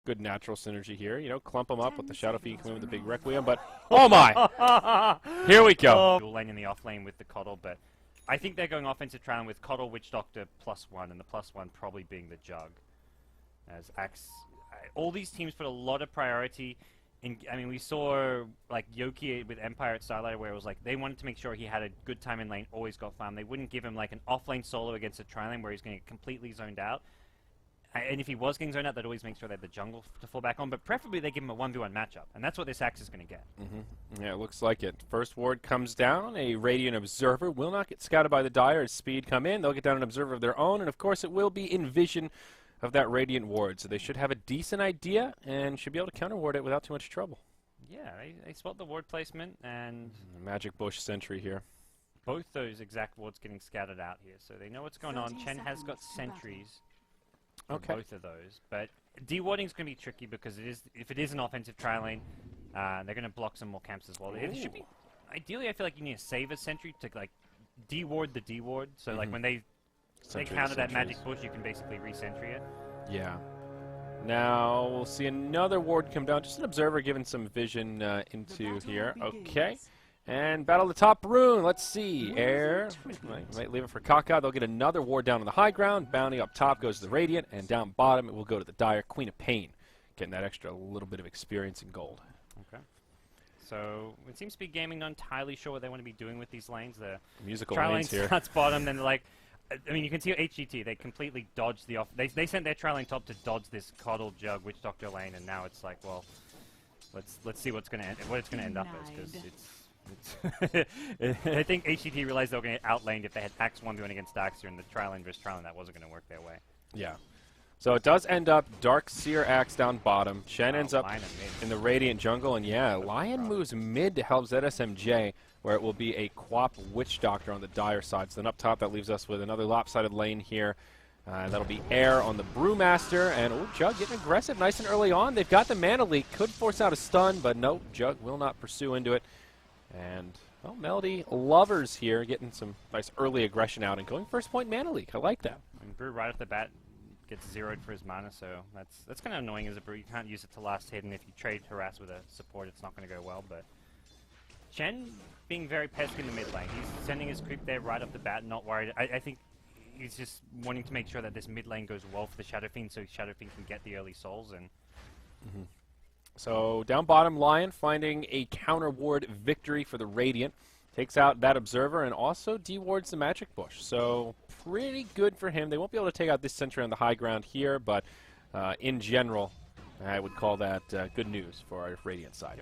good natural synergy here. You know, clump them up with the Shadow Fiend coming with the big Requiem, but oh my! Here we go. Dual lane in the off lane with the Coddle, but I think they're going offensive trialing with Coddle, Witch Doctor, +1, and the +1 probably being the Jug. As Axe, all these teams put a lot of priority in. I mean, we saw like Yoki with Empire at Starlight, where it was like they wanted to make sure he had a good time in lane, always got farm. They wouldn't give him like an off lane solo against a tri-lane where he's going to get completely zoned out. And if he was getting zoned out, they'd always make sure they had the jungle to fall back on. But preferably they give him a 1v1 matchup, and that's what this Axe is going to get. Yeah, it looks like it. First ward comes down. A Radiant Observer will not get scouted by the Dire as speed come in. They'll get down an Observer of their own, and of course it will be in vision of that Radiant ward. So they should have a decent idea and should be able to counter ward it without too much trouble. Yeah, they spot the ward placement, and Magic Bush sentry here. Both those exact wards getting scattered out here, so they know what's going on. Chen has got sentries. Okay. Both of those, but dewarding is going to be tricky because if it is an offensive tri-lane, they're going to block some more camps as well. It should be ideally. I feel like you need to save a sentry to like deward the deward. So like when they counter that magic bush, you can basically re-sentry it. Yeah. Now we'll see another ward come down. Just an observer giving some vision into here. Okay. And battle the top rune. Let's see. Air. Might leave it for Kaka. They'll get another ward down on the high ground. Bounty up top goes to the Radiant. And down bottom it will go to the Dire. Queen of Pain. Getting that extra little bit of experience in gold. Okay. So it seems to be gaming not entirely sure what they want to be doing with these lanes. The musical lanes here. starts bottom, then they're like, I mean, you can see HGT. They completely dodged the off. They sent their tri-lane top to dodge this Coddle Jug Witch Doctor lane, and now it's like, well, let's see what it's going to end up as, because it's I think HGT realized they were going to get outlaned if they had Axe 1v1 against Darkseer, and the tri-lane versus tri-lane, that wasn't going to work their way. Yeah. So it does end up Darkseer Axe down bottom. Shen ends up in the Radiant jungle, and yeah, Lion moves mid to help ZSMJ, where it will be a Quap Witch Doctor on the Dire side. So then up top, that leaves us with another lopsided lane here. That'll be Air on the Brewmaster, and Jug getting aggressive nice and early on. They've got the mana leak, could force out a stun, but no, Jug will not pursue into it. And, well, Melody lovers here, getting some nice early aggression out and going first point mana leak. I like that. And Brew right off the bat gets zeroed for his mana, so that's kind of annoying as a Brew. You can't use it to last hit, and if you trade Harass with a support, it's not going to go well. But Chen being very pesky in the mid lane. He's sending his creep there right off the bat, not worried. I think he's just wanting to make sure that this mid lane goes well for the Shadow Fiend, so Shadow Fiend can get the early souls. And So down bottom, Lion finding a counter ward victory for the Radiant. Takes out that Observer and also dewards the Magic Bush. So pretty good for him. They won't be able to take out this sentry on the high ground here, but in general, I would call that good news for our Radiant side.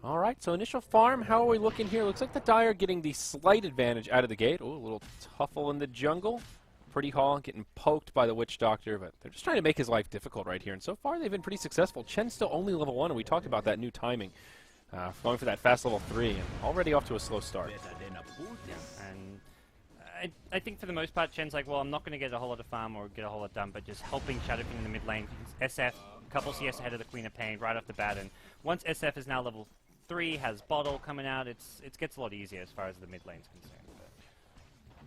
All right, so initial farm, how are we looking here? Looks like the Dire getting the slight advantage out of the gate. Oh, a little Tuffle in the jungle. Pretty Hall getting poked by the Witch Doctor, but they're just trying to make his life difficult right here. And so far, they've been pretty successful. Chen's still only level 1, and we talked about that new timing. Going for that fast level 3, and already off to a slow start. And I think for the most part, Chen's like, well, I'm not going to get a whole lot of farm or get a whole lot done, but just helping Shadow Fiend in the mid lane. SF, couple CS ahead of the Queen of Pain right off the bat, and once SF is now level 3, has Bottle coming out, it gets a lot easier as far as the mid lane's concerned.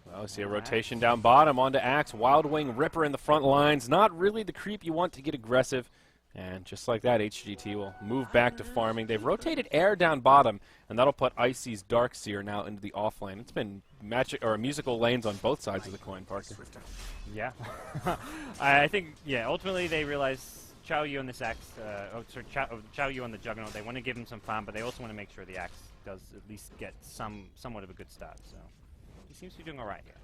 Well, we see a rotation down bottom onto Axe. Wild Wing Ripper in the front lines. Not really the creep you want to get aggressive. And just like that, HGT will move back to farming. They've rotated Air down bottom, and that'll put Icy's Darkseer now into the off lane. It's been musical lanes on both sides of the coin, Parker. Yeah. I think, yeah, ultimately they realize Chao Yu on this Axe, Chao Yu on the Juggernaut, they want to give him some farm, but they also want to make sure the Axe does at least get somewhat of a good start. So he seems to be doing all right here.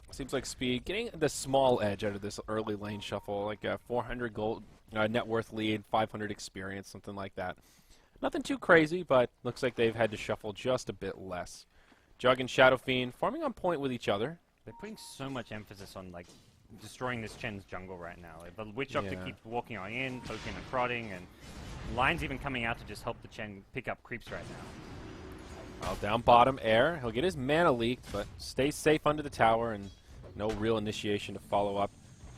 Seems like Speed getting the small edge out of this early lane shuffle, like a 400 gold net worth lead, 500 experience, something like that. Nothing too crazy, but looks like they've had to shuffle just a bit less. Jug and Shadow Fiend farming on point with each other. They're putting so much emphasis on like destroying this Chen's jungle right now. Like, the Witch Doctor keeps walking on in, poking and prodding, and Lion's even coming out to just help the Chen pick up creeps right now. Well, down bottom, Air. He'll get his mana leaked, but stays safe under the tower, and no real initiation to follow up.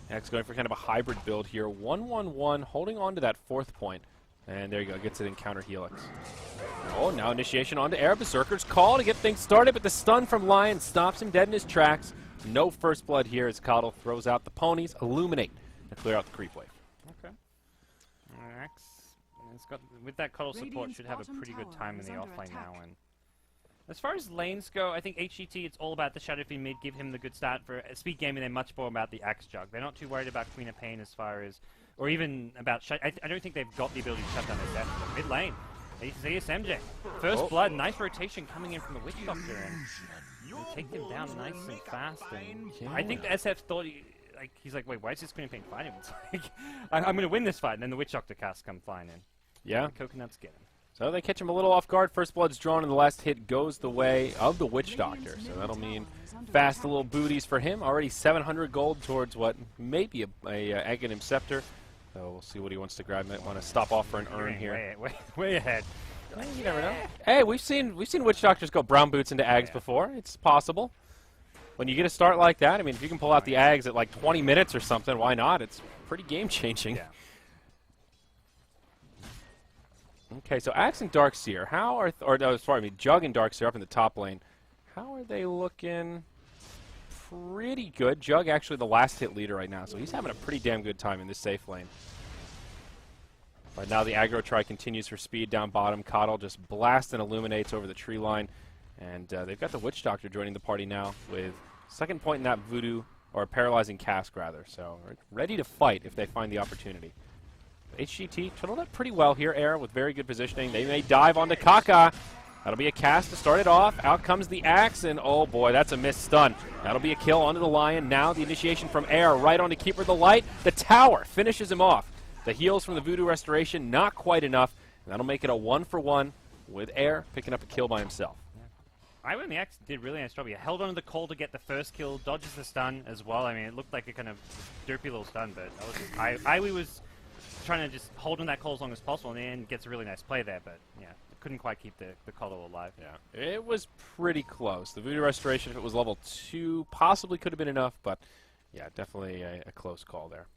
X going for kind of a hybrid build here. 1-1-1, holding on to that 4th point. And there you go, gets it in counter Helix. Oh, now initiation onto Air. Berserker's call to get things started, but the stun from Lion stops him dead in his tracks. No first blood here as Coddle throws out the ponies. Illuminate to clear out the creep wave. Okay. Axe, it's got, with that Coddle support, should have a pretty good time in the offlane now. And as far as lanes go, I think HGT, it's all about the Shadow Fiend mid, give him the good start. For Speed Gaming, they're much more about the Axe Jug. They're not too worried about Queen of Pain as far as, or even about, I don't think they've got the ability to shut down their death. But mid lane, ZSMJ. First blood, nice rotation coming in from the Witch Doctor, and take them down nice and fast. And I think the SF thought, he's like, wait, why is this Queen of Pain fighting? It's like, I'm going to win this fight, and then the Witch Doctor cast come flying in. Yeah. The coconuts get him. So they catch him a little off guard. First blood's drawn, and the last hit goes the way of the Witch Doctor. So that'll mean fast little booties for him. Already 700 gold towards what may be a Aghanim Scepter. So we'll see what he wants to grab. Might want to stop off for an urn here. Way ahead. You never know. Hey, we've seen Witch Doctors go brown boots into Ags before. It's possible. When you get a start like that, I mean, if you can pull out the Ags at like 20 minutes or something, why not? It's pretty game-changing. Yeah. Okay, so Axe and Darkseer, how are, Jug and Darkseer up in the top lane. How are they looking? Pretty good. Jug actually the last hit leader right now, so he's having a pretty damn good time in this safe lane. Right now the aggro try continues for speed down bottom. Coddle just blasts and illuminates over the tree line. And they've got the Witch Doctor joining the party now with second point in that voodoo, or paralyzing cask rather. So ready to fight if they find the opportunity. HGT tunneled up pretty well here, Air, with very good positioning. They may dive onto Kaka. That'll be a cast to start it off. Out comes the Axe, and oh boy, that's a missed stun. That'll be a kill onto the Lion. Now the initiation from Air right onto Keeper of the Light. The tower finishes him off. The heals from the Voodoo Restoration, not quite enough. And that'll make it a 1-for-1 with Air picking up a kill by himself. I win the Axe did really nice job. He held onto the call to get the first kill, dodges the stun as well. I mean, it looked like a kind of derpy little stun, but that was Iwi was trying to just hold on that call as long as possible, and then gets a really nice play there, but yeah, couldn't quite keep the Coddle alive. Yeah, it was pretty close. The Voodoo Restoration, if it was level 2, possibly could have been enough, but yeah, definitely a close call there.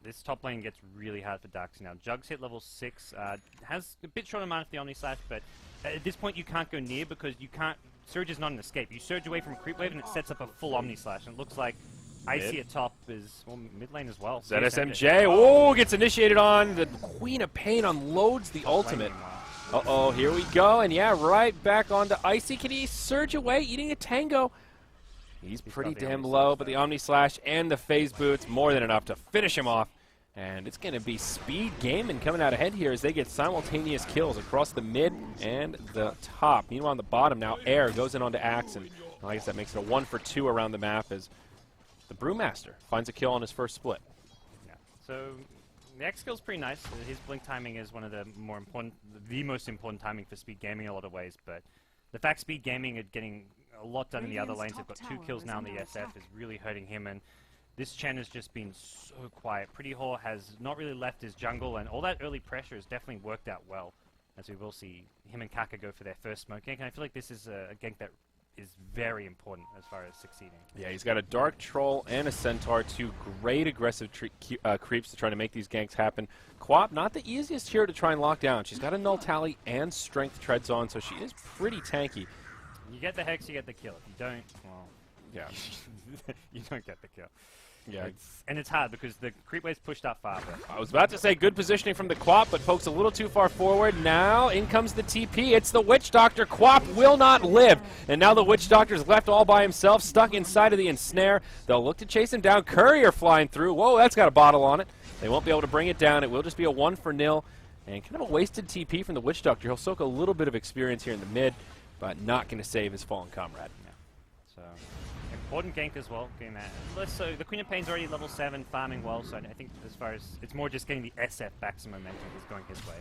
This top lane gets really hard for Darkseer now. Jug's hit level 6, has a bit short amount of the Omni Slash, but at this point you can't go near because you can't. Surge is not an escape. You surge away from Creep Wave and it sets up a full Omni Slash, and it looks like Icy at top is, well, mid lane as well. ZSMJ, oh, gets initiated on. The Queen of Pain unloads the ultimate. Uh-oh, here we go, and yeah, right back onto Icy. Can he surge away, eating a tango? He's pretty damn low, but the Omni Slash and the Phase Boots, more than enough to finish him off. And it's going to be Speed Gaming coming out ahead here as they get simultaneous kills across the mid and the top. Meanwhile, on the bottom now, Air goes in onto Axe, and like I said, makes it a 1-for-2 around the map as the Brewmaster finds a kill on his first split. Yeah. So the X skill's pretty nice. His blink timing is one of the most important timing for Speed Gaming in a lot of ways, but the fact Speed Gaming are getting a lot done in the other lanes, they've got 2 kills now in the SF, is really hurting him, and this Chen has just been so quiet. Pretty Whore has not really left his jungle, and all that early pressure has definitely worked out well, as we will see him and Kaka go for their first smoke gank, and I feel like this is a gank that is very important as far as succeeding. Yeah, he's got a Dark Troll and a Centaur, 2 great aggressive creeps to try to make these ganks happen. Quap, not the easiest here to try and lock down. She's got a Null Tally and Strength Treads on, so she is pretty tanky. You get the Hex, you get the kill. If you don't, well, yeah, you don't get the kill. Yeah, and it's hard because the creep wave's pushed up far. I was about to say good positioning from the Quap, but pokes a little too far forward. Now in comes the TP. It's the Witch Doctor. Quap will not live, and now the Witch Doctor's left all by himself, stuck inside of the ensnare. They'll look to chase him down. Courier flying through. Whoa, that's got a bottle on it. They won't be able to bring it down. It will just be a 1-for-0, and kind of a wasted TP from the Witch Doctor. He'll soak a little bit of experience here in the mid, but not going to save his fallen comrade. Yeah. So. Important gank as well, getting that. So the Queen of Pain's already level 7, farming well, so I think as far as, it's more just getting the SF back some momentum is going his way.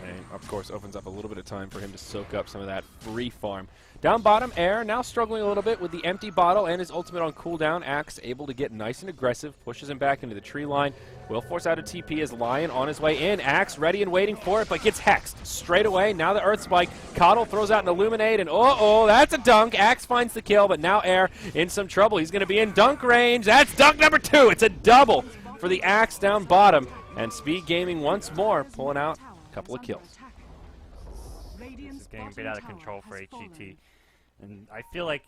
And of course opens up a little bit of time for him to soak up some of that free farm. Down bottom, Air now struggling a little bit with the empty bottle and his ultimate on cooldown. Axe able to get nice and aggressive, pushes him back into the tree line. Will force out a TP as Lion on his way in. Axe ready and waiting for it, but gets hexed straight away. Now the Earth Spike. Coddle throws out an Illuminate, and uh-oh, that's a dunk. Axe finds the kill, but now Air in some trouble. He's going to be in dunk range. That's dunk number 2. It's a double for the Axe down bottom. And Speed Gaming once more pulling out a couple of kills. This is getting a bit out of control for HGT. And I feel like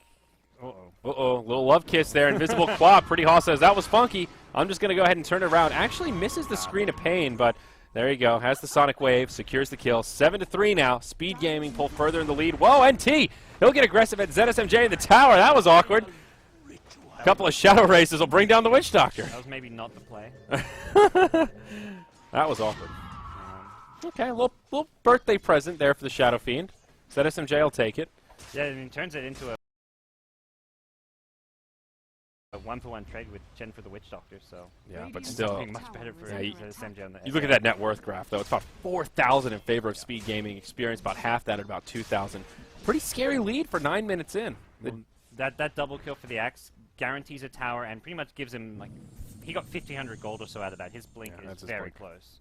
Little love kiss there. Invisible Quap. Pretty Hall says, that was funky. I'm just going to go ahead and turn it around. Actually misses the screen of pain, but there you go. Has the Sonic Wave. Secures the kill. 7-3 now. Speed Gaming pull further in the lead. Whoa, NT. He'll get aggressive at ZSMJ in the tower. That was awkward. A couple of Shadow Races will bring down the Witch Doctor. That was maybe not the play. That was awkward. Okay, a little birthday present there for the Shadow Fiend. ZSMJ will take it. Yeah, I mean, turns it into a one-for-one trade with Chen for the Witch Doctor, so... Yeah, but still... Being much better for SMJ on the You look at that net worth graph, though. It's about 4,000 in favor of Speed Gaming. Experience about half that at about 2,000. Pretty scary lead for 9 minutes in. Well, that double kill for the Axe guarantees a tower and pretty much gives him, like... He got 1,500 gold or so out of that. His blink is very close.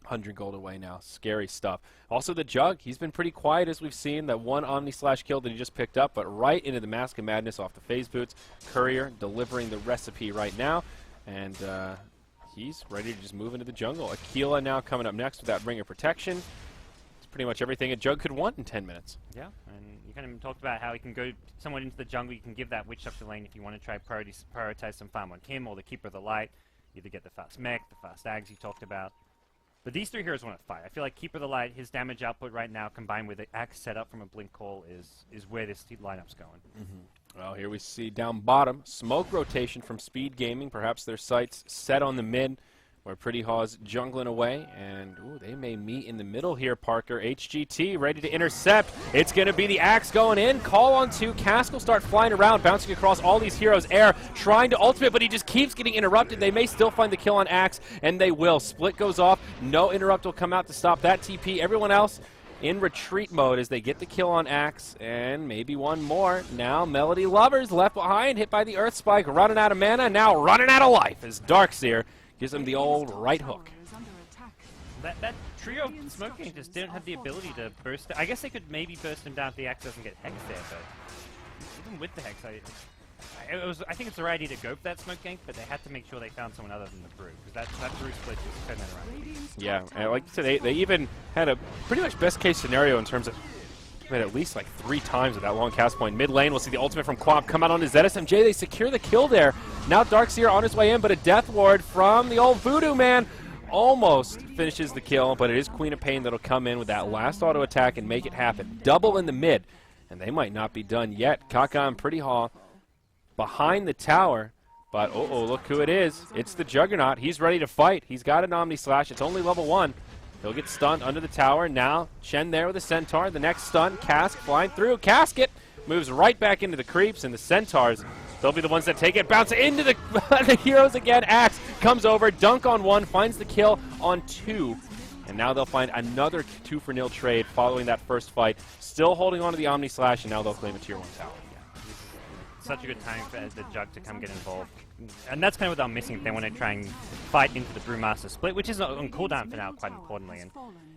100 gold away now. Scary stuff. Also the Jug, he's been pretty quiet as we've seen. That one Omni-Slash kill that he just picked up, but right into the Mask of Madness off the phase boots. Courier delivering the recipe right now, and he's ready to just move into the jungle. Aquila now coming up next with that Ring of Protection. It's pretty much everything a Jug could want in 10 minutes. Yeah, and you kind of talked about how he can go somewhat into the jungle. You can give that Witch Doctor lane if you want to try prioritize some farm on him or the Keeper of the Light. Either get the fast mech, the fast Ags you talked about. But these three heroes want to fight. I feel like Keeper of the Light, his damage output right now, combined with the Axe setup from a Blink Call, is where this lineup's going. Well, here we see down bottom, smoke rotation from Speed Gaming. Perhaps their sights set on the mid, where Pretty Haw's jungling away. And ooh, they may meet in the middle here, Parker. HGT ready to intercept. It's going to be the Axe going in. Call on two. Cask will start flying around, bouncing across all these heroes' air, trying to ultimate, but he just keeps getting interrupted. They may still find the kill on Axe, and they will. Split goes off. No interrupt will come out to stop that TP. Everyone else in retreat mode as they get the kill on Axe, and maybe one more. Now Melody Lovers left behind, hit by the Earth Spike, running out of mana, now running out of life as Darkseer gives him the old right hook. That trio of Smoke Gang just didn't have the ability to burst. I guess they could maybe burst him down if the Axe doesn't get Hex there, but even with the Hex, I think it's the right idea to go for that Smoke Gang, but they had to make sure they found someone other than the Brew, because that Brew split just turned that around. Yeah, and like you said, they even had a pretty much best case scenario in terms of at least like 3 times at that long cast point. Mid lane, we'll see the ultimate from Quap come out on his ZSMJ. They secure the kill there. Now Darkseer on his way in, but a Death Ward from the old Voodoo Man almost finishes the kill, but it is Queen of Pain that'll come in with that last auto attack and make it happen. Double in the mid, and they might not be done yet. Kaka and Pretty Hall behind the tower, but look who it is. It's the Juggernaut. He's ready to fight. He's got an Omni-Slash. It's only level 1. He'll get stunned under the tower. Now, Chen there with a Centaur. The next stun, Cask flying through. Casket moves right back into the creeps, and the Centaurs, they'll be the ones that take it. Bounce into the, the heroes again. Axe comes over, dunk on 1, finds the kill on 2. And now they'll find another 2-for-0 trade following that first fight. Still holding on to the Omni-Slash, and now they'll claim a Tier 1 tower. Such a good time for the Jug to come get involved. And that's kind of what they're missing if they want to try and fight into the Brewmaster split, which is on cooldown for now, quite importantly. And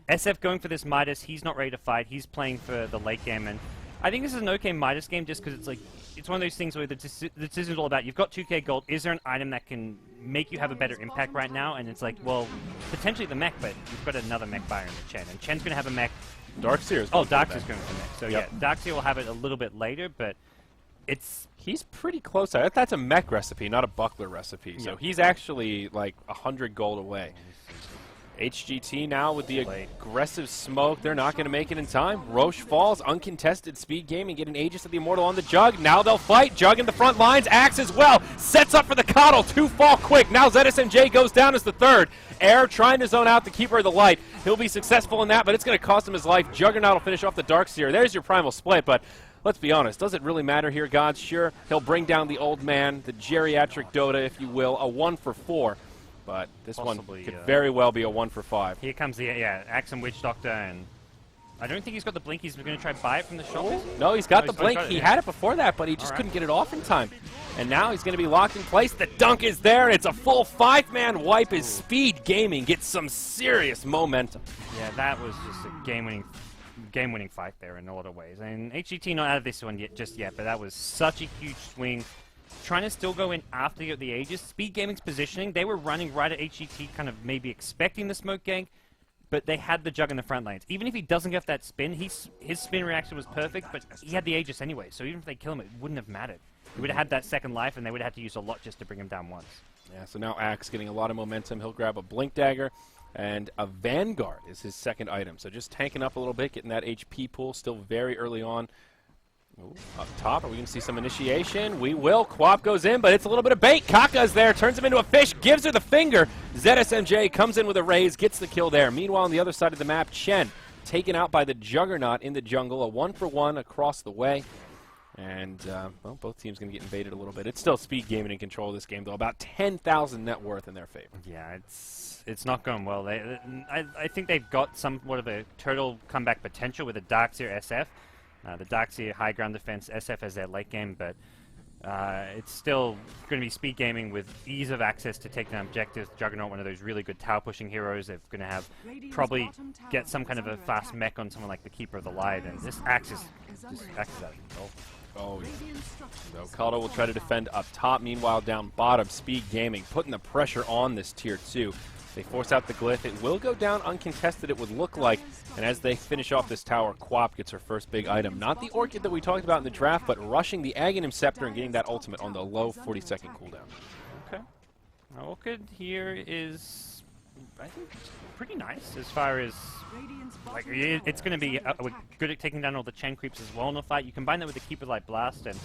SF going for this Midas, he's not ready to fight. He's playing for the late game. And I think this is an okay Midas game just because it's like, it's one of those things where the decision's all about, you've got 2k gold, is there an item that can make you have a better impact right now? And it's like, well, potentially the mech, but you've got another mech buyer in the Chen. And Chen's going to have a mech. Darkseer's Darkseer's going for the mech. So yeah, Darkseer will have it a little bit later, but he's pretty close. That's a mech recipe, not a buckler recipe. So he's actually like 100 gold away. HGT now with the aggressive smoke. They're not going to make it in time. Roche falls, uncontested. Speed Gaming get an Aegis of the Immortal on the Jug. Now they'll fight. Jug in the front lines. Axe as well. Sets up for the Coddle. 2 fall quick. Now ZSMJ goes down as the 3rd. Air trying to zone out the Keeper of the Light. He'll be successful in that, but it's going to cost him his life. Juggernaut will finish off the Darkseer. There's your primal split, but let's be honest, does it really matter here, Gods? Sure, he'll bring down the old man, the geriatric Dota, if you will, a 1-for-4. But this possibly, one could very well be a 1-for-5. Here comes the Axe and Witch Doctor, and I don't think he's got the blink. He's going to try and buy it from the shop. No, he's got the blink. He had it before that, but he just couldn't get it off in time. And now he's going to be locked in place. The dunk is there, and it's a full 5-man wipe as Speed Gaming gets some serious momentum. Yeah, that was just a game-winning fight there in a lot of ways. And HGT not out of this one just yet, but that was such a huge swing. Trying to still go in after the Aegis. Speed Gaming's positioning, they were running right at HGT, kind of maybe expecting the Smoke Gang, but they had the Jug in the front lanes. Even if he doesn't get that spin, his spin reaction was perfect, but he had the Aegis anyway, so even if they kill him, it wouldn't have mattered. He would have had that second life, and they would have had to use a lot just to bring him down once. Yeah, so now Axe getting a lot of momentum. He'll grab a Blink Dagger, and a Vanguard is his second item. So just tanking up a little bit, getting that HP pool still very early on. Ooh, up top, are we going to see some initiation? We will. Quap goes in, but it's a little bit of bait. Kaka's there, turns him into a fish, gives her the finger. ZSMJ comes in with a raise, gets the kill there. Meanwhile, on the other side of the map, Chen taken out by the Juggernaut in the jungle. A 1-for-1 across the way. And, well, both teams going to get invaded a little bit. It's still Speed Gaming in control of this game, though. About 10,000 net worth in their favor. Yeah, it's not going well. I think they've got somewhat of a turtle comeback potential with a Darkseer SF. The Darkseer high ground defense, SF as their late game, but it's still going to be Speed Gaming with ease of access to take down objectives. Juggernaut, one of those really good tower pushing heroes. They're going to have probably get some kind of a fast mech on someone like the Keeper of the Light, and this Axe is out of control. Oh, yeah. So Caldo will try to defend up top. Meanwhile, down bottom, Speed Gaming putting the pressure on this tier 2. They force out the glyph. It will go down uncontested, it would look like. And as they finish off this tower, Quap gets her first big item. Not the Orchid that we talked about in the draft, but rushing the Aghanim Scepter and getting that ultimate on the low 40-second cooldown. Okay. Now, Orchid here is, I think, pretty nice as far as, like, it's going to be good at taking down all the chain creeps as well in the fight. You combine that with the Keeper Light Blast, and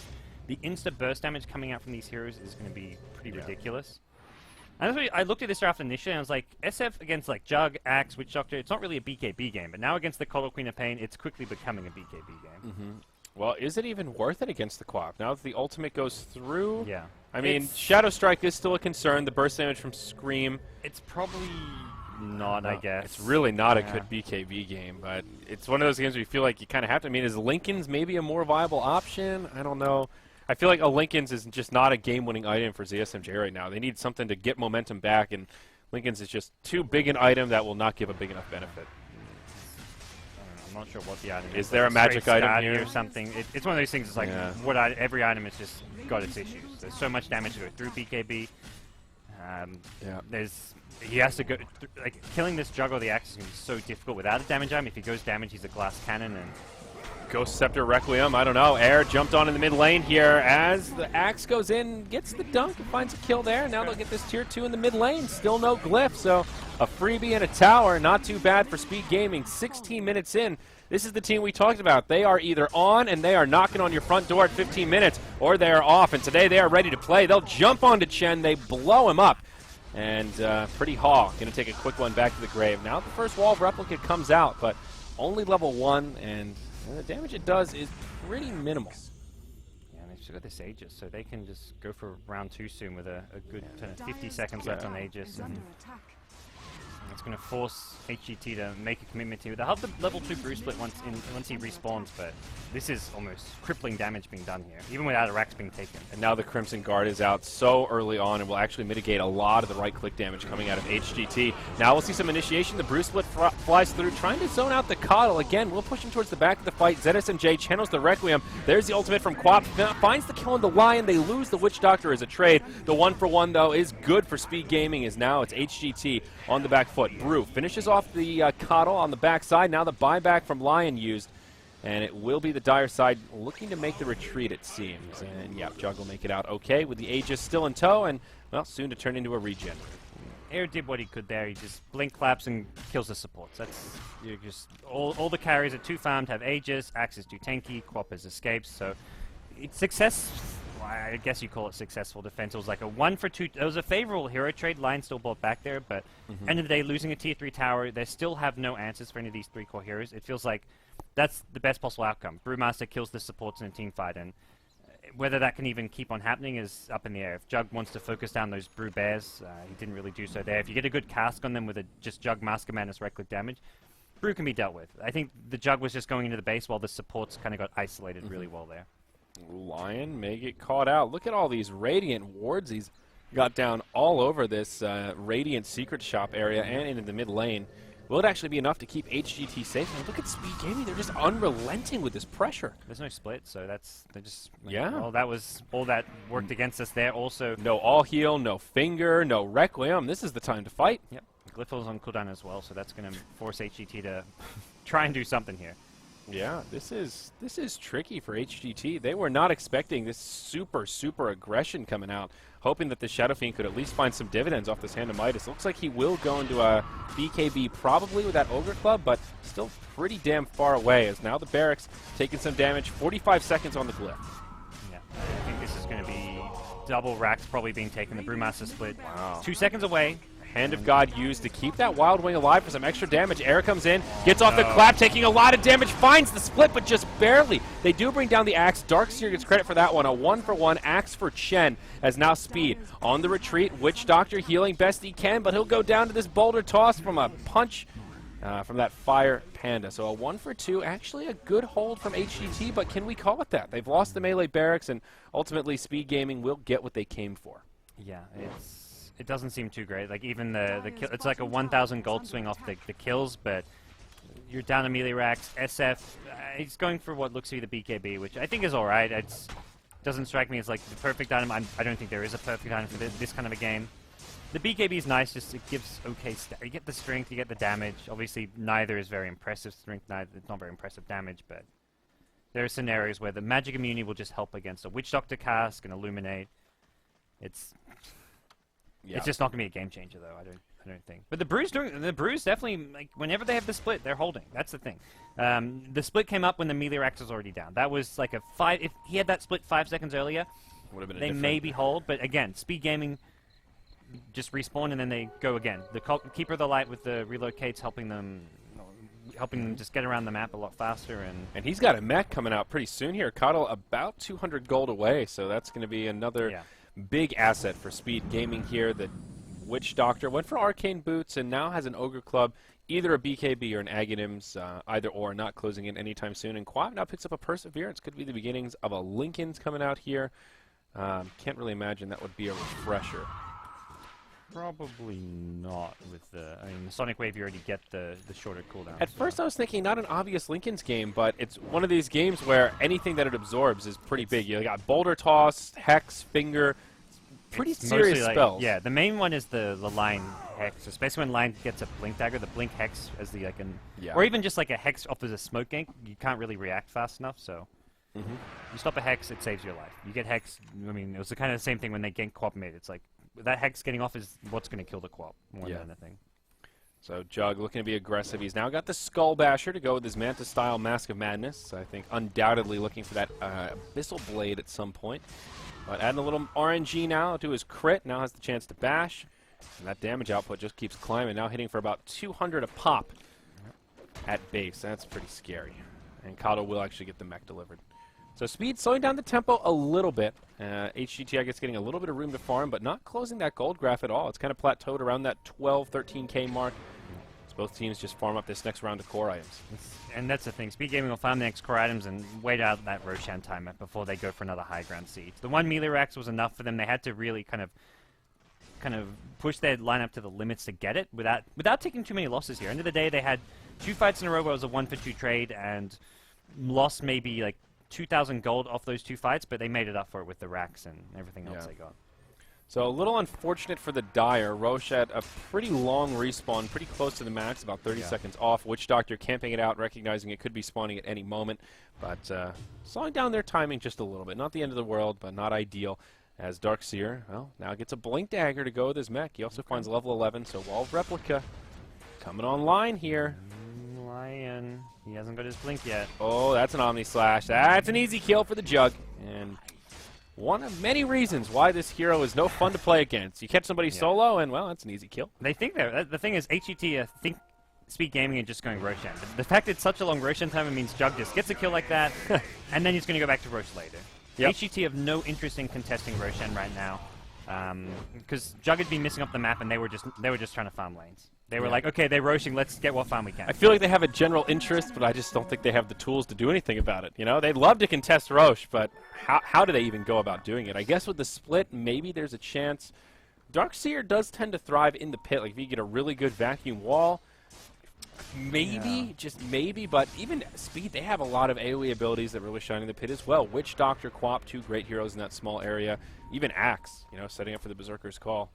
the insta-burst damage coming out from these heroes is going to be pretty ridiculous. And I looked at this draft initially, and I was like, SF against like Jug, Axe, Witch Doctor, it's not really a BKB game, but now against the Coddle Queen of Pain, it's quickly becoming a BKB game. Well, is it even worth it against the Quap? Now that the ultimate goes through? Yeah. I mean, Shadow Strike is still a concern. The burst damage from Scream. It's probably not, I guess. It's really not a good BKB game, but it's one of those games where you feel like you kind of have to. I mean, is Lincoln's maybe a more viable option? I don't know. I feel like a Lincoln's is just not a game-winning item for ZSMJ right now. They need something to get momentum back, and Lincoln's is just too big an item that will not give a big enough benefit. I'm not sure what the item is. Is there a magic item here? Or something? It's one of those things. It's like every item has just got its issues. There's so much damage to go through BKB. He has to go like killing this Jug or the Axe is going to be so difficult without a damage item. If he goes damage, he's a glass cannon and. Ghost Scepter Requiem, I don't know. Air jumped on in the mid lane here as the Axe goes in, gets the dunk, and finds a kill there. Now they'll get this tier 2 in the mid lane. Still no glyph, so a freebie and a tower. Not too bad for Speed Gaming. 16 minutes in. This is the team we talked about. They are either on and they are knocking on your front door at 15 minutes, or they are off. And today they are ready to play. They'll jump onto Chen. They blow him up. And Pretty Hawk going to take a quick one back to the grave. Now the first wall of Replica comes out, but only level 1, and the damage it does is pretty minimal. Yeah, and they've still got this Aegis, so they can just go for round 2 soon with a good 50 seconds left on Aegis. And it's going to force HGT to make a commitment here. They'll have the level 2 Bruce Split once he respawns, but this is almost crippling damage being done here, even without a Rax being taken. And now the Crimson Guard is out so early on and will actually mitigate a lot of the right-click damage coming out of HGT. Now we'll see some initiation. The Bruce Split flies through, trying to zone out the Coddle. Again, we'll push him towards the back of the fight. ZSMJ channels the Requiem. There's the ultimate from Quap. Finds the kill on the Lion. They lose the Witch Doctor as a trade. The 1-for-1, though, is good for Speed Gaming, as now it's HGT on the back foot. Brew finishes off the Coddle on the backside. Now the buyback from Lion used. And it will be the Dire side looking to make the retreat, it seems. And yeah, Jug will make it out okay with the Aegis still in tow, and, well, soon to turn into a regen. Air did what he could there. He just blink claps and kills the supports. That's just all the carries are too farmed, have Aegis, Axe is too tanky, Quap has escapes, so it's success. I guess you call it successful defense. It was like a 1-for-2. It was a favorable hero trade. Lion still bought back there, but end of the day, losing a tier 3 tower, they still have no answers for any of these 3 core heroes. It feels like that's the best possible outcome. Brewmaster kills the supports in a team fight, and whether that can even keep on happening is up in the air. If Jug wants to focus down those Brew Bears, he didn't really do so there. If you get a good cask on them with a just Jug Masker Madness right-click damage, Brew can be dealt with. I think the Jug was just going into the base while the supports kind of got isolated really well there. Lion may get caught out. Look at all these Radiant wards he's got down all over this Radiant secret shop area and into the mid lane. Will it actually be enough to keep HGT safe? And look at Speed Gaming. They're just unrelenting with this pressure. There's no split, so they're just... Yeah. Well, that was all that worked against us there. Also... No all heal, no finger, no Requiem. This is the time to fight. Yep. Glyphil's on cooldown as well, so that's going to force HGT to try and do something here. Yeah, this is tricky for HGT. They were not expecting this super aggression coming out, hoping that the Shadow Fiend could at least find some dividends off this Hand of Midas. Looks like he will go into a BKB probably with that Ogre Club, but still pretty damn far away, as now the Barracks taking some damage. 45 seconds on the Glyph. Yeah, I think this is going to be double racks probably being taken. The Brewmaster split. Wow. 2 seconds away. Hand of God used to keep that Wild Wing alive for some extra damage. Air comes in, gets off the clap, taking a lot of damage, finds the split, but just barely. They do bring down the Axe. Darkseer gets credit for that one. A 1-for-1 Axe for Chen, as now Speed on the retreat. Witch Doctor healing best he can, but he'll go down to this boulder toss from a punch from that Fire Panda. So a 1-for-2, actually a good hold from HGT, but can we call it that? They've lost the melee barracks, and ultimately Speed Gaming will get what they came for. Yeah, it doesn't seem too great. Like even the kill, it's like a 1,000 gold swing off the kills, but you're down to melee racks. SF, he's going for what looks to be the BKB, which I think is all right. It doesn't strike me as like the perfect item. I don't think there is a perfect item for this kind of a game. The BKB is nice, just it gives okay. You get the strength, you get the damage. Obviously, neither is very impressive strength. Neither it's not very impressive damage, but there are scenarios where the magic immunity will just help against a Witch Doctor cask and Illuminate. It's just not gonna be a game changer, though. I don't think. But the Brews definitely, like, whenever they have the split, they're holding. That's the thing. The split came up when the melee rax was already down. That was like a 5. If he had that split 5 seconds earlier, would have been they maybe hold. But again, Speed Gaming just respawn and then they go again. The Keeper of the Light with the relocates, helping them just get around the map a lot faster. And he's got a mech coming out pretty soon here. Coddle about 200 gold away, so that's going to be another big asset for Speed Gaming here. The Witch Doctor went for Arcane Boots and now has an Ogre Club, either a BKB or an Aghanims, either or, not closing in anytime soon. And Quab now picks up a Perseverance. Could be the beginnings of a Lincoln's coming out here. Can't really imagine that would be a refresher. Probably not with the Sonic Wave. You already get the shorter cooldown. At first I was thinking not an obvious Lincoln's game, but it's one of these games where anything that it absorbs is pretty big. You got Boulder Toss, Hex, Finger, pretty serious spells. Yeah, the main one is the Line Hex, especially when Line gets a Blink Dagger. The Blink Hex as the or even just like a Hex offers a smoke gank. You can't really react fast enough, so you stop a Hex, it saves your life. You get Hex. I mean, it was the kind of the same thing when they ganked Quap Mate. It's like that Hex getting off is what's going to kill the Quap more than anything. So Jug looking to be aggressive. He's now got the Skull Basher to go with his Manta-style Mask of Madness. I think undoubtedly looking for that Abyssal Blade at some point. But adding a little RNG now to his crit. Now has the chance to bash. And that damage output just keeps climbing. Now hitting for about 200 a pop at base. That's pretty scary. And Kato will actually get the mech delivered. So Speed slowing down the tempo a little bit. HGT, I guess, getting a little bit of room to farm, but not closing that gold graph at all. It's kind of plateaued around that 12, 13K mark. So both teams just farm up this next round of core items. And that's the thing. Speed Gaming will farm the next core items and wait out that Roshan timer before they go for another high ground siege. The one melee rax was enough for them. They had to really kind of push their lineup to the limits to get it without taking too many losses here. End of the day, they had 2 fights in a row where it was a 1-for-2 trade and lost maybe like 2,000 gold off those 2 fights, but they made it up for it with the racks and everything else they got. So a little unfortunate for the Dire. Roche had a pretty long respawn, pretty close to the max, about 30 seconds off. Witch Doctor camping it out, recognizing it could be spawning at any moment, but slowing down their timing just a little bit. Not the end of the world, but not ideal. As Darkseer, well, now gets a Blink Dagger to go with his mech. He also finds level 11, so Wall of Replica coming online here. Lion. He hasn't got his blink yet. Oh, that's an Omni Slash. That's an easy kill for the Jug. And one of many reasons why this hero is no fun to play against. You catch somebody solo, and, well, that's an easy kill. They think the thing is, HGT think Speed Gaming and just going Roshan. The fact it's such a long Roshan time, it means Jug just gets a kill like that, and then he's going to go back to Roche later. HGT have no interest in contesting Roshan right now, because Jug had been missing up the map, and they were just trying to farm lanes. They were like, okay, they're Roshing, let's get what farm we can. I feel like they have a general interest, but I just don't think they have the tools to do anything about it. You know, they'd love to contest Roche, but how do they even go about doing it? I guess with the split, maybe there's a chance. Darkseer does tend to thrive in the pit. Like, if you get a really good vacuum wall, maybe, just maybe, but even Speed, they have a lot of AoE abilities that really shine in the pit as well. Witch Doctor, Quap, 2 great heroes in that small area. Even Axe, you know, setting up for the Berserker's Call.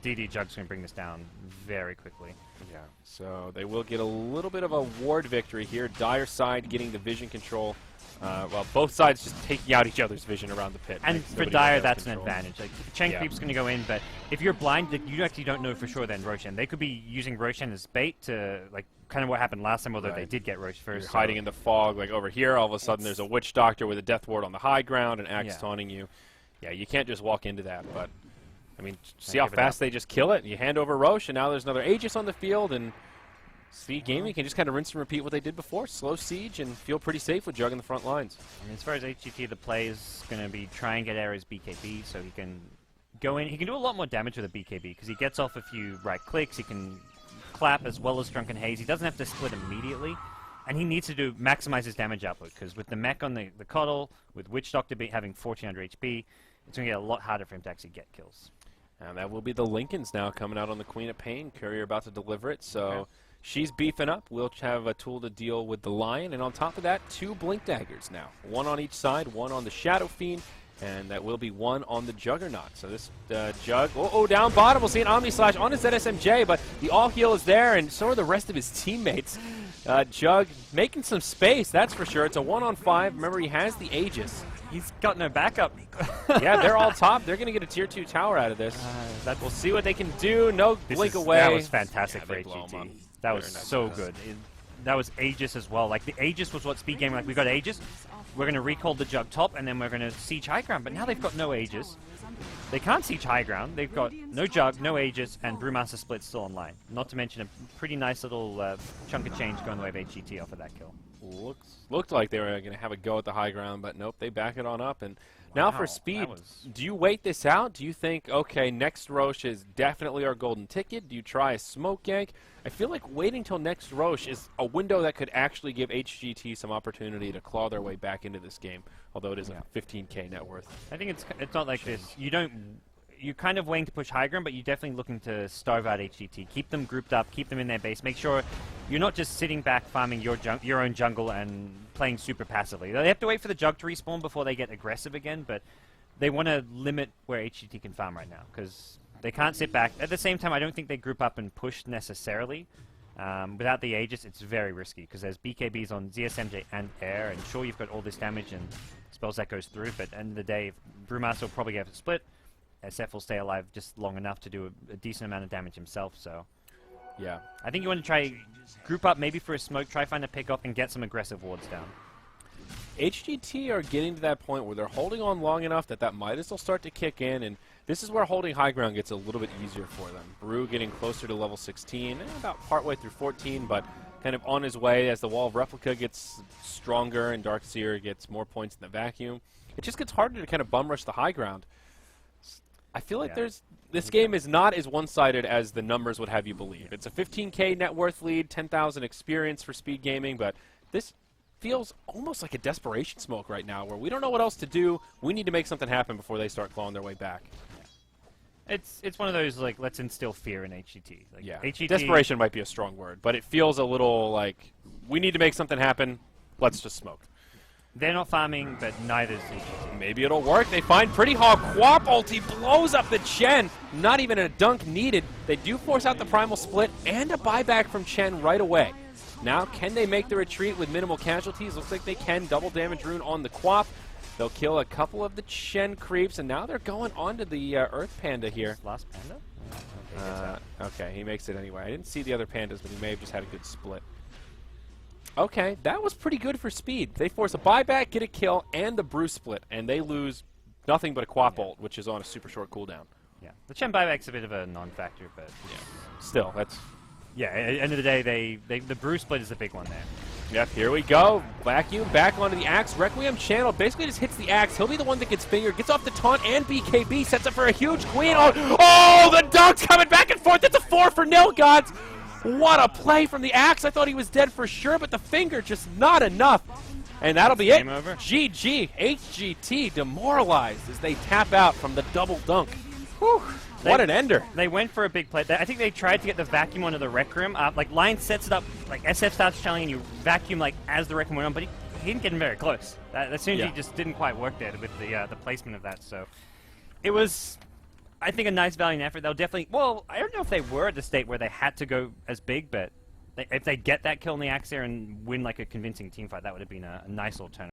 DD Jug's going to bring this down very quickly. Yeah, so they will get a little bit of a ward victory here. Dire side getting the vision control. Well, both sides just taking out each other's vision around the pit. And like, for Dire, that's an advantage. Like, Chen Creep's going to go in, but if you're blind, like, you actually don't know for sure then Roshan. They could be using Roshan as bait to, like, kind of what happened last time, although they did get Rosh first. You're hiding in the fog, like over here, all of a sudden there's a Witch Doctor with a Death Ward on the high ground and Axe taunting you. Yeah, you can't just walk into that, but, I mean, see how fast they just kill it? You hand over Rosh, and now there's another Aegis on the field, and Speed Gaming can just kind of rinse and repeat what they did before. Slow siege and feel pretty safe with Jug in the front lines. I mean, as far as HGT, the play is going to be try and get Ares BKB so he can go in. He can do a lot more damage with a BKB because he gets off a few right clicks. He can clap as well as Drunken Haze. He doesn't have to split immediately. And he needs to maximize his damage output because with the mech on the Coddle, with Witch Doctor having 1400 HP, it's going to get a lot harder for him to actually get kills. And that will be the Lincolns now coming out on the Queen of Pain. Courier about to deliver it, so she's beefing up. We'll have a tool to deal with the Lion. And on top of that, 2 Blink Daggers now. 1 on each side, 1 on the Shadow Fiend, and that will be 1 on the Juggernaut. So this Jug, down bottom, we'll see an Omni Slash on his ZSMJ, but the all-heal is there, and so are the rest of his teammates. Jug making some space, that's for sure. It's a 1-on-5. Remember, he has the Aegis. He's got no backup. Yeah, they're all top. They're going to get a tier 2 tower out of this. We'll see what they can do. No blink away. That was fantastic for HGT. That was so good. That was Aegis as well. Like, the Aegis was what Speed Gaming, like, we got Aegis, we're going to recall the Jug top, and then we're going to siege high ground. But now they've got no Aegis. They can't siege high ground. They've got no Jug, no Aegis, and Brewmaster Split still online. Not to mention a pretty nice little chunk of change going the way of HGT off of that kill. Looked like they were going to have a go at the high ground, but nope, they back it on up. And now for Speed, do you wait this out? Do you think, okay, next Rosh is definitely our golden ticket? Do you try a smoke gank? I feel like waiting till next Rosh is a window that could actually give HGT some opportunity to claw their way back into this game, although it is a 15k net worth. I think it's not like this. You're kind of waiting to push high ground, but you're definitely looking to starve out HGT. Keep them grouped up, keep them in their base. Make sure you're not just sitting back farming your own jungle and playing super passively. They have to wait for the Jug to respawn before they get aggressive again, but they want to limit where HGT can farm right now, because they can't sit back. At the same time, I don't think they group up and push necessarily. Without the Aegis, it's very risky, because there's BKBs on ZSMJ and Air, and sure, you've got all this damage and spells that goes through, but at the end of the day, Brewmaster will probably get a split. SF will stay alive just long enough to do a decent amount of damage himself, so... Yeah. I think you want to try group up maybe for a smoke, try find a pick-off, and get some aggressive wards down. HGT are getting to that point where they're holding on long enough that might as well start to kick in, and this is where holding high ground gets a little bit easier for them. Brew getting closer to level 16, about partway through 14, but kind of on his way as the Wall of Replica gets stronger and Darkseer gets more points in the vacuum. It just gets harder to kind of bum rush the high ground. I feel like this game is not as one-sided as the numbers would have you believe. It's a 15k net worth lead, 10,000 experience for Speed Gaming, but this feels almost like a desperation smoke right now, where we don't know what else to do. We need to make something happen before they start clawing their way back. It's one of those, like, let's instill fear in HGT. Like, HGT desperation might be a strong word, but it feels a little like, we need to make something happen, let's just smoke. They're not farming, but neither is HGT. Maybe it'll work. They find Pretty Hog. Quap ulti blows up the Chen. Not even a dunk needed. They do force out the Primal Split and a buyback from Chen right away. Now, can they make the retreat with minimal casualties? Looks like they can. Double damage rune on the Quap. They'll kill a couple of the Chen creeps, and now they're going on to the Earth Panda here. Last Panda? Okay, he makes it anyway. I didn't see the other pandas, but he may have just had a good split. Okay, that was pretty good for Speed. They force a buyback, get a kill, and the Brew Split, and they lose nothing but a Quap ult, which is on a super short cooldown. Yeah, the Chen buyback's a bit of a non-factor, but still, that's... Yeah, at the end of the day, the Brew Split is the big one there. Yep, here we go. Vacuum back onto the Axe. Requiem channel basically just hits the Axe. He'll be the one that gets fingered, gets off the taunt, and BKB sets up for a huge Queen. Oh, the dunk's coming back and forth. It's a 4 for nil, gods. What a play from the Axe. I thought he was dead for sure, but the finger just not enough. And that'll be it. Over. GG. HGT demoralized as they tap out from the double dunk. Whew. What an ender. They went for a big play. I think they tried to get the vacuum onto the Rec Room. Like, Lion sets it up, like, SF starts channeling, and you vacuum, like, as the Rec Room went on, but he didn't get him very close. That synergy just didn't quite work there with the placement of that. So it was I think a nice valiant effort. They'll definitely... Well, I don't know if they were at the state where they had to go as big, but if they get that kill in the Axe here and win like a convincing team fight, that would have been a nice alternative.